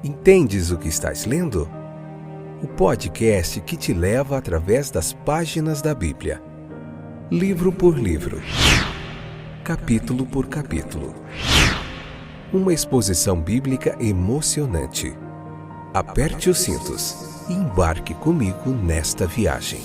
Entendes o que estás lendo? O podcast que te leva através das páginas da Bíblia. Livro por livro. Capítulo por capítulo. Uma exposição bíblica emocionante. Aperte os cintos e embarque comigo nesta viagem.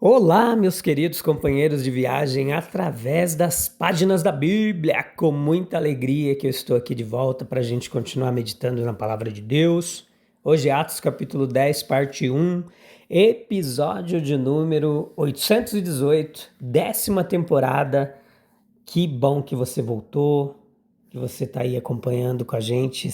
Olá, meus queridos companheiros de viagem através das páginas da Bíblia. Com muita alegria que eu estou aqui de volta para a gente continuar meditando na Palavra de Deus. Hoje é Atos capítulo 10, parte 1, episódio de número 818, 10ª temporada. Que bom que você voltou, que você está aí acompanhando com a gente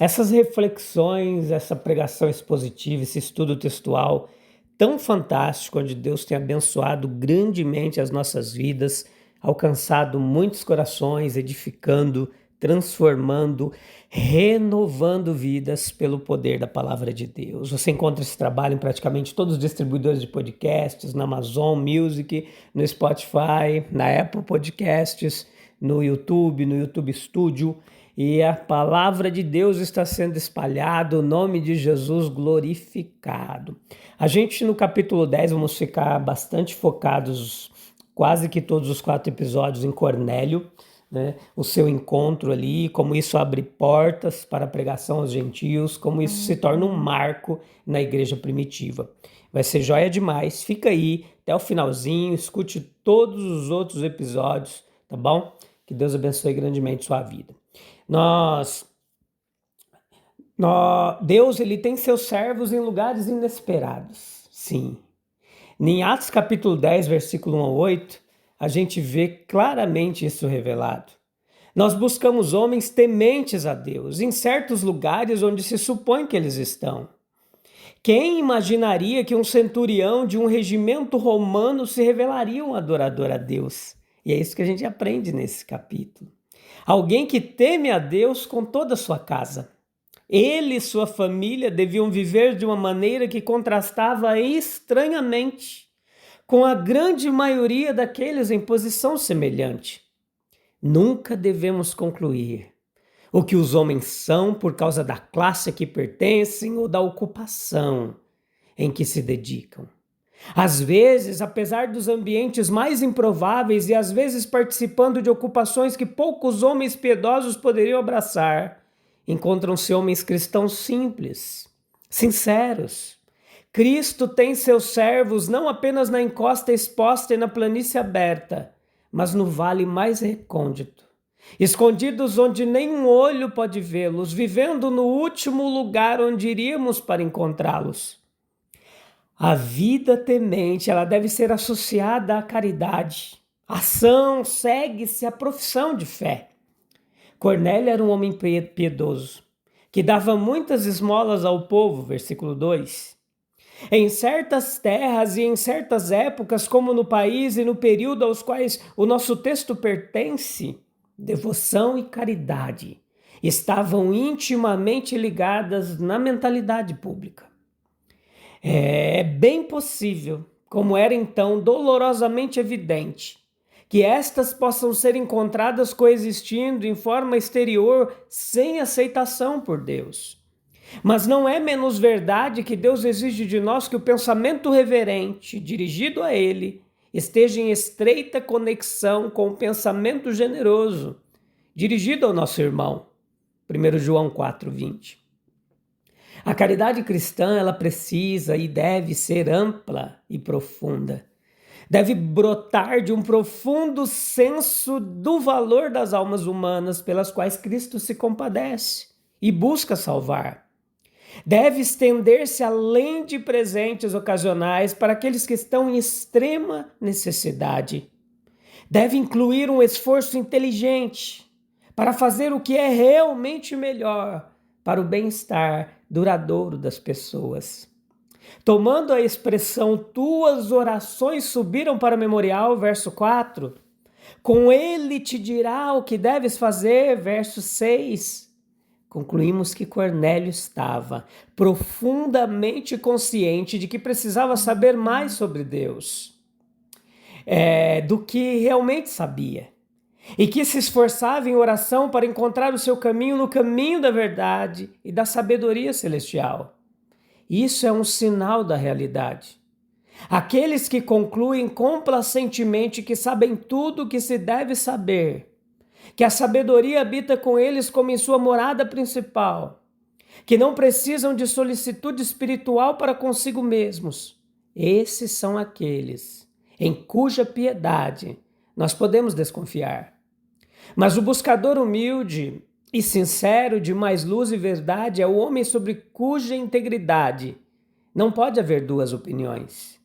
essas reflexões, essa pregação expositiva, esse estudo textual tão fantástico, onde Deus tem abençoado grandemente as nossas vidas, alcançado muitos corações, edificando, transformando, renovando vidas pelo poder da palavra de Deus. Você encontra esse trabalho em praticamente todos os distribuidores de podcasts, na Amazon Music, no Spotify, na Apple Podcasts, no YouTube Studio. E a palavra de Deus está sendo espalhada, o nome de Jesus glorificado. A gente no capítulo 10 vamos ficar bastante focados, quase que todos os 4 episódios, em Cornélio, né? O seu encontro ali, como isso abre portas para a pregação aos gentios, como isso se torna um marco na igreja primitiva. Vai ser joia demais, fica aí até o finalzinho, escute todos os outros episódios, tá bom? Que Deus abençoe grandemente sua vida. Deus ele tem seus servos em lugares inesperados, sim. Em Atos capítulo 10, versículo 1 a 8, a gente vê claramente isso revelado. Nós buscamos homens tementes a Deus, em certos lugares onde se supõe que eles estão. Quem imaginaria que um centurião de um regimento romano se revelaria um adorador a Deus? E é isso que a gente aprende nesse capítulo. Alguém que teme a Deus com toda a sua casa. Ele e sua família deviam viver de uma maneira que contrastava estranhamente com a grande maioria daqueles em posição semelhante. Nunca devemos concluir o que os homens são por causa da classe a que pertencem ou da ocupação em que se dedicam. Às vezes, apesar dos ambientes mais improváveis e às vezes participando de ocupações que poucos homens piedosos poderiam abraçar, encontram-se homens cristãos simples, sinceros. Cristo tem seus servos não apenas na encosta exposta e na planície aberta, mas no vale mais recôndito, escondidos onde nenhum olho pode vê-los, vivendo no último lugar onde iríamos para encontrá-los. A vida temente, ela deve ser associada à caridade. A ação segue-se à profissão de fé. Cornélio era um homem piedoso, que dava muitas esmolas ao povo, versículo 2. Em certas terras e em certas épocas, como no país e no período aos quais o nosso texto pertence, devoção e caridade estavam intimamente ligadas na mentalidade pública. É bem possível, como era então dolorosamente evidente, que estas possam ser encontradas coexistindo em forma exterior sem aceitação por Deus. Mas não é menos verdade que Deus exige de nós que o pensamento reverente, dirigido a Ele, esteja em estreita conexão com o pensamento generoso, dirigido ao nosso irmão. 1 João 4:20. A caridade cristã, ela precisa e deve ser ampla e profunda. Deve brotar de um profundo senso do valor das almas humanas pelas quais Cristo se compadece e busca salvar. Deve estender-se além de presentes ocasionais para aqueles que estão em extrema necessidade. Deve incluir um esforço inteligente para fazer o que é realmente melhor para o bem-estar duradouro das pessoas. Tomando a expressão tuas orações subiram para o memorial, verso 4, com ele te dirá o que deves fazer, verso 6. concluímos que Cornélio estava profundamente consciente de que precisava saber mais sobre Deus, do que realmente sabia, e que se esforçava em oração para encontrar o seu caminho no caminho da verdade e da sabedoria celestial. Isso é um sinal da realidade. Aqueles que concluem complacentemente que sabem tudo o que se deve saber, que a sabedoria habita com eles como em sua morada principal, que não precisam de solicitude espiritual para consigo mesmos, esses são aqueles em cuja piedade nós podemos desconfiar. Mas o buscador humilde e sincero de mais luz e verdade é o homem sobre cuja integridade não pode haver duas opiniões.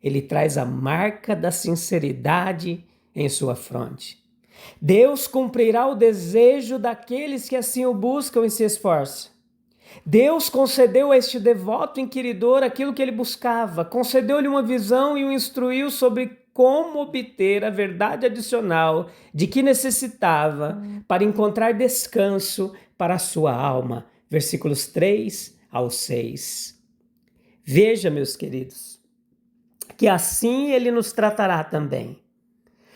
Ele traz a marca da sinceridade em sua fronte. Deus cumprirá o desejo daqueles que assim o buscam e se esforçam. Deus concedeu a este devoto inquiridor aquilo que ele buscava, concedeu-lhe uma visão e o instruiu sobre como obter a verdade adicional de que necessitava para encontrar descanso para a sua alma. Versículos 3 ao 6. Veja, meus queridos, que assim ele nos tratará também.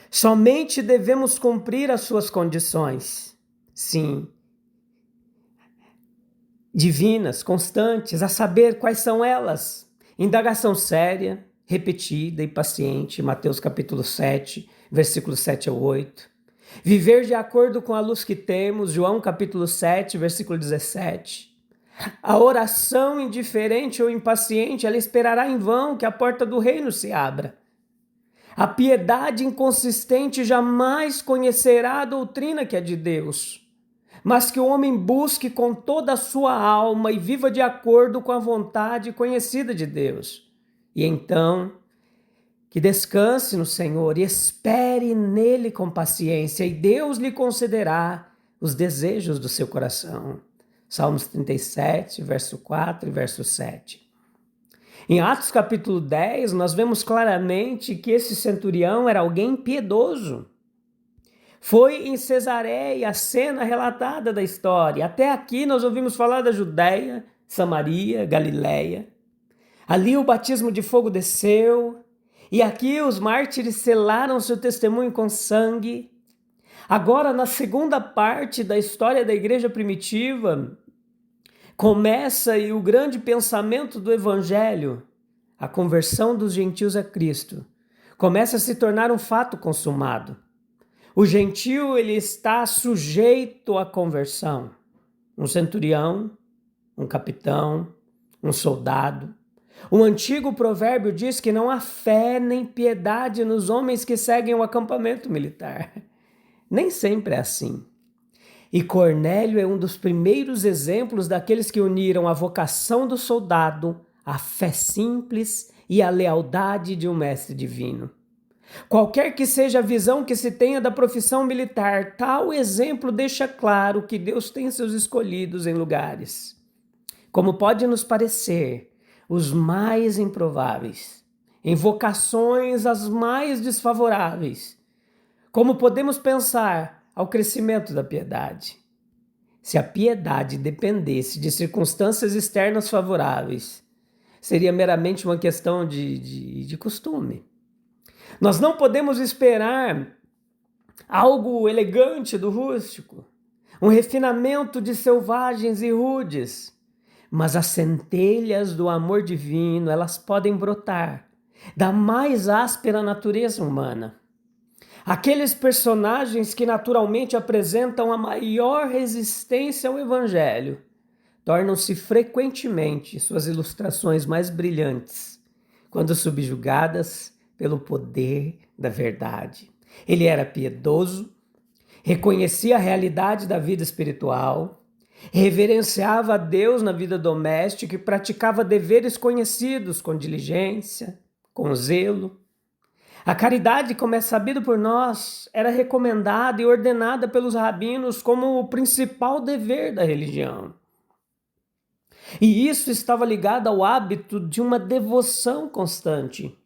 Somente devemos cumprir as suas condições, sim, divinas, constantes, a saber quais são elas. Indagação séria, repetida e paciente, Mateus capítulo 7, versículos 7 ao 8. Viver de acordo com a luz que temos, João capítulo 7, versículo 17. A oração indiferente ou impaciente, ela esperará em vão que a porta do reino se abra. A piedade inconsistente jamais conhecerá a doutrina que é de Deus, mas que o homem busque com toda a sua alma e viva de acordo com a vontade conhecida de Deus. E então, que descanse no Senhor e espere nele com paciência, e Deus lhe concederá os desejos do seu coração. Salmos 37, verso 4 e verso 7. Em Atos capítulo 10, nós vemos claramente que esse centurião era alguém piedoso. Foi em Cesareia a cena relatada da história. Até aqui nós ouvimos falar da Judéia, Samaria, Galiléia. Ali o batismo de fogo desceu, e aqui os mártires selaram seu testemunho com sangue. Agora, na segunda parte da história da igreja primitiva, começa aí o grande pensamento do evangelho, a conversão dos gentios a Cristo. Começa a se tornar um fato consumado. O gentio, ele está sujeito à conversão. Um centurião, um capitão, um soldado. O antigo provérbio diz que não há fé nem piedade nos homens que seguem o acampamento militar. Nem sempre é assim. E Cornélio é um dos primeiros exemplos daqueles que uniram a vocação do soldado, a fé simples e a lealdade de um mestre divino. Qualquer que seja a visão que se tenha da profissão militar, tal exemplo deixa claro que Deus tem seus escolhidos em lugares, como pode nos parecer, os mais improváveis, em vocações as mais desfavoráveis, como podemos pensar ao crescimento da piedade. Se a piedade dependesse de circunstâncias externas favoráveis, seria meramente uma questão de costume. Nós não podemos esperar algo elegante do rústico, um refinamento de selvagens e rudes, mas as centelhas do amor divino, elas podem brotar da mais áspera natureza humana. Aqueles personagens que naturalmente apresentam a maior resistência ao evangelho tornam-se frequentemente suas ilustrações mais brilhantes quando subjugadas pelo poder da verdade. Ele era piedoso, reconhecia a realidade da vida espiritual, reverenciava a Deus na vida doméstica e praticava deveres conhecidos com diligência, com zelo. A caridade, como é sabido por nós, era recomendada e ordenada pelos rabinos como o principal dever da religião. E isso estava ligado ao hábito de uma devoção constante.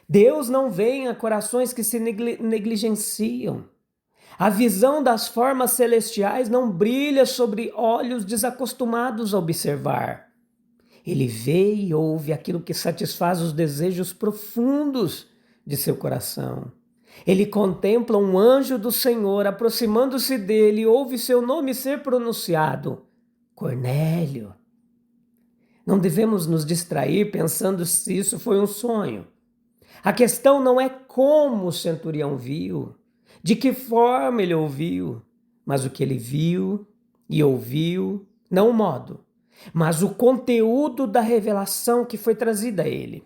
Deus não vem a corações que se negligenciam. A visão das formas celestiais não brilha sobre olhos desacostumados a observar. Ele vê e ouve aquilo que satisfaz os desejos profundos de seu coração. Ele contempla um anjo do Senhor aproximando-se dele e ouve seu nome ser pronunciado: Cornélio. Não devemos nos distrair pensando se isso foi um sonho. A questão não é como o centurião viu, de que forma ele ouviu, mas o que ele viu e ouviu, não o modo, mas o conteúdo da revelação que foi trazida a ele.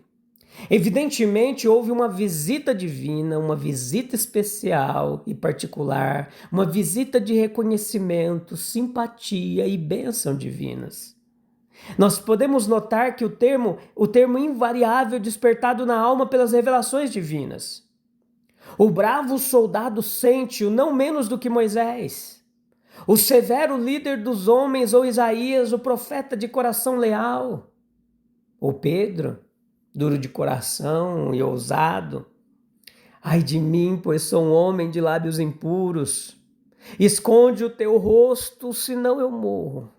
Evidentemente, houve uma visita divina, uma visita especial e particular, uma visita de reconhecimento, simpatia e bênção divinas. Nós podemos notar que o termo invariável despertado na alma pelas revelações divinas. O bravo soldado sente-o não menos do que Moisés. O severo líder dos homens, ou Isaías, o profeta de coração leal. Ou Pedro, duro de coração e ousado. Ai de mim, pois sou um homem de lábios impuros. Esconde o teu rosto, senão eu morro.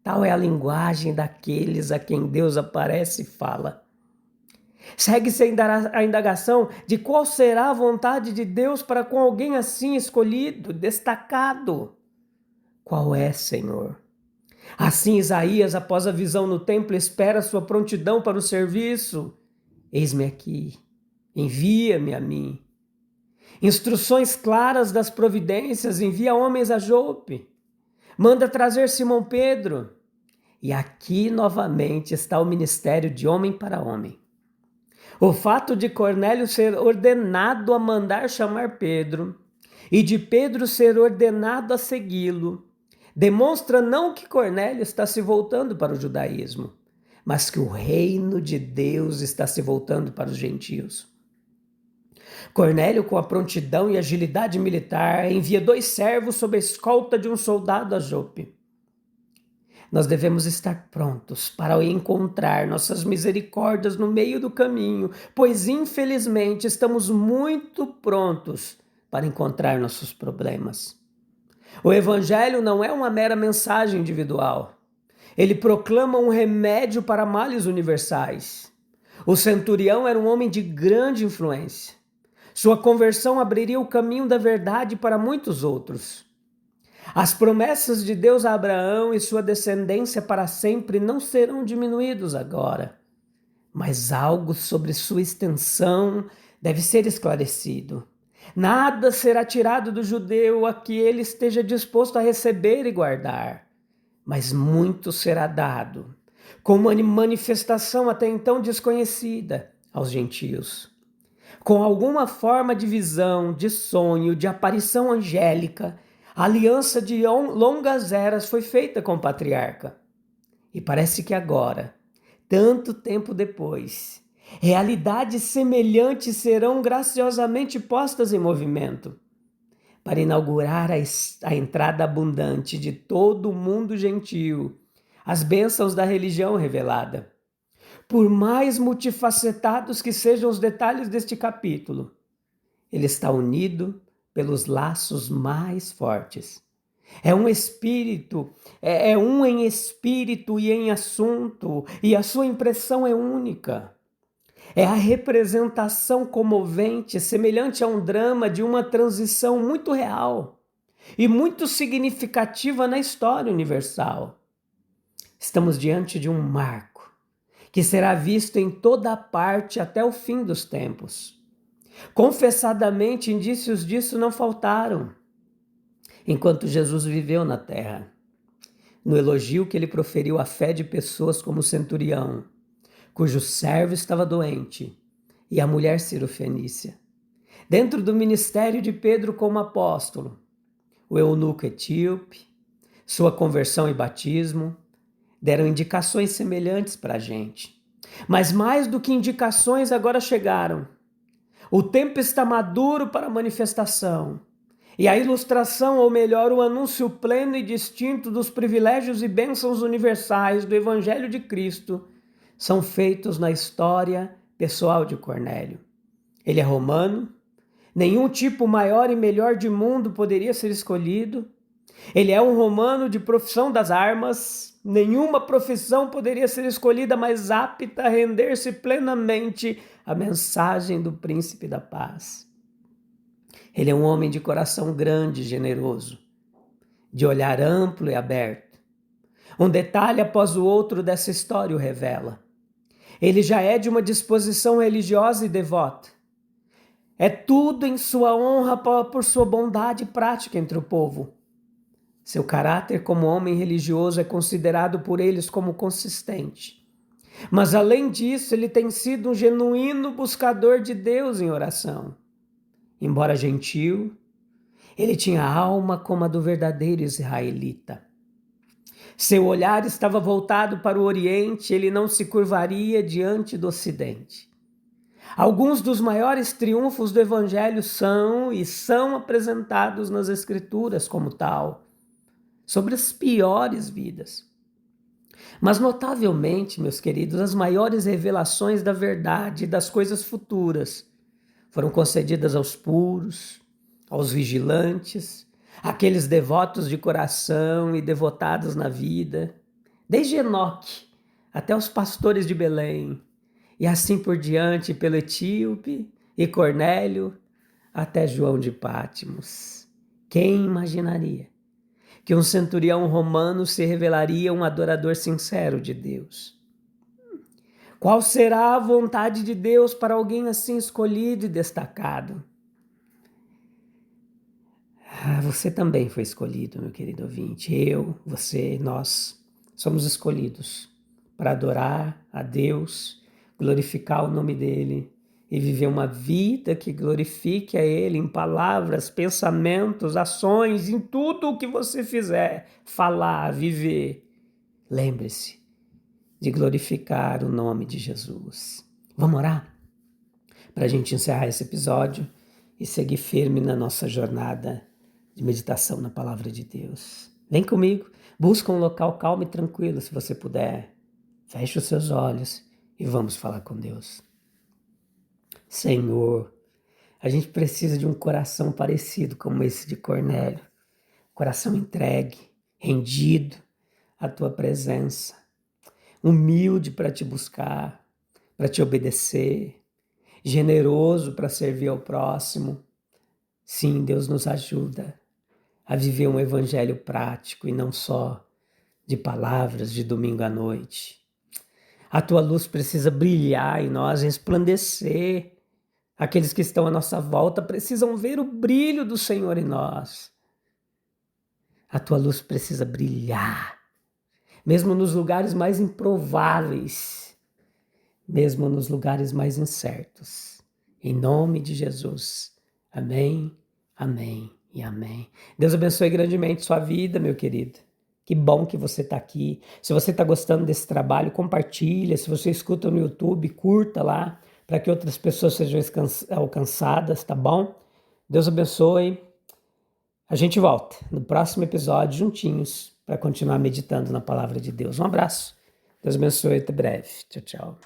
Tal é a linguagem daqueles a quem Deus aparece e fala. Segue-se a indagação de qual será a vontade de Deus para com alguém assim escolhido, destacado. Qual é, Senhor? Assim Isaías, após a visão no templo, espera sua prontidão para o serviço. Eis-me aqui, envia-me a mim. Instruções claras das providências, envia homens a Jope. Manda trazer Simão Pedro. E aqui novamente está o ministério de homem para homem. O fato de Cornélio ser ordenado a mandar chamar Pedro e de Pedro ser ordenado a segui-lo demonstra não que Cornélio está se voltando para o judaísmo, mas que o reino de Deus está se voltando para os gentios. Cornélio, com a prontidão e agilidade militar, envia 2 servos sob a escolta de um soldado a Jope. Nós devemos estar prontos para encontrar nossas misericórdias no meio do caminho, pois infelizmente estamos muito prontos para encontrar nossos problemas. O Evangelho não é uma mera mensagem individual. Ele proclama um remédio para males universais. O centurião era um homem de grande influência. Sua conversão abriria o caminho da verdade para muitos outros. As promessas de Deus a Abraão e sua descendência para sempre não serão diminuídos agora, mas algo sobre sua extensão deve ser esclarecido. Nada será tirado do judeu a que ele esteja disposto a receber e guardar, mas muito será dado, com uma manifestação até então desconhecida aos gentios. Com alguma forma de visão, de sonho, de aparição angélica, a aliança de longas eras foi feita com o patriarca. E parece que agora, tanto tempo depois, realidades semelhantes serão graciosamente postas em movimento para inaugurar a entrada abundante de todo o mundo gentil, as bênçãos da religião revelada. Por mais multifacetados que sejam os detalhes deste capítulo, ele está unido pelos laços mais fortes. É um espírito, é um em espírito e em assunto, e a sua impressão é única. É a representação comovente, semelhante a um drama de uma transição muito real e muito significativa na história universal. Estamos diante de um marco que será visto em toda parte até o fim dos tempos. Confessadamente, indícios disso não faltaram enquanto Jesus viveu na terra. No elogio que ele proferiu à fé de pessoas como o centurião, cujo servo estava doente, e a mulher cirofenícia. Dentro do ministério de Pedro como apóstolo, o eunuco etíope, sua conversão e batismo, deram indicações semelhantes para a gente. Mas mais do que indicações agora chegaram. O tempo está maduro para a manifestação. E a ilustração, ou melhor, o anúncio pleno e distinto dos privilégios e bênçãos universais do Evangelho de Cristo são feitos na história pessoal de Cornélio. Ele é romano, Nenhum tipo maior e melhor de mundo poderia ser escolhido. Ele é um romano de profissão das armas. Nenhuma profissão poderia ser escolhida mais apta a render-se plenamente à mensagem do príncipe da paz. Ele é um homem de coração grande e generoso, de olhar amplo e aberto. Um detalhe após o outro dessa história o revela. Ele já é de uma disposição religiosa e devota. É tudo em sua honra por sua bondade prática entre o povo. Seu caráter como homem religioso é considerado por eles como consistente. Mas além disso, ele tem sido um genuíno buscador de Deus em oração. Embora gentil, ele tinha alma como a do verdadeiro israelita. Seu olhar estava voltado para o Oriente, ele não se curvaria diante do Ocidente. Alguns dos maiores triunfos do Evangelho são apresentados nas Escrituras como tal, sobre as piores vidas. Mas notavelmente, meus queridos, as maiores revelações da verdade e das coisas futuras foram concedidas aos puros, aos vigilantes, aqueles devotos de coração e devotados na vida, desde Enoque até os pastores de Belém, e assim por diante pelo Etíope e Cornélio até João de Pátimos. Quem imaginaria que um centurião romano se revelaria um adorador sincero de Deus? Qual será a vontade de Deus para alguém assim escolhido e destacado? Você também foi escolhido, meu querido ouvinte. Eu, você, nós somos escolhidos para adorar a Deus, glorificar o nome dele e viver uma vida que glorifique a ele em palavras, pensamentos, ações, em tudo o que você fizer, falar, viver. Lembre-se de glorificar o nome de Jesus. Vamos orar? Para a gente encerrar esse episódio e seguir firme na nossa jornada de meditação na palavra de Deus. Vem comigo, busca um local calmo e tranquilo se você puder. Feche os seus olhos e vamos falar com Deus. Senhor, a gente precisa de um coração parecido como esse de Cornélio. Coração entregue, rendido à tua presença. Humilde para te buscar, para te obedecer. Generoso para servir ao próximo. Sim, Deus nos ajuda a viver um evangelho prático e não só de palavras de domingo à noite. A tua luz precisa brilhar em nós, resplandecer. Aqueles que estão à nossa volta precisam ver o brilho do Senhor em nós. A tua luz precisa brilhar, mesmo nos lugares mais improváveis, mesmo nos lugares mais incertos. Em nome de Jesus. Amém, amém e amém. Deus abençoe grandemente sua vida, meu querido. Que bom que você está aqui. Se você está gostando desse trabalho, compartilha. Se você escuta no YouTube, curta lá, para que outras pessoas sejam alcançadas, tá bom? Deus abençoe. A gente volta no próximo episódio juntinhos para continuar meditando na palavra de Deus. Um abraço. Deus abençoe. Até breve. Tchau, tchau.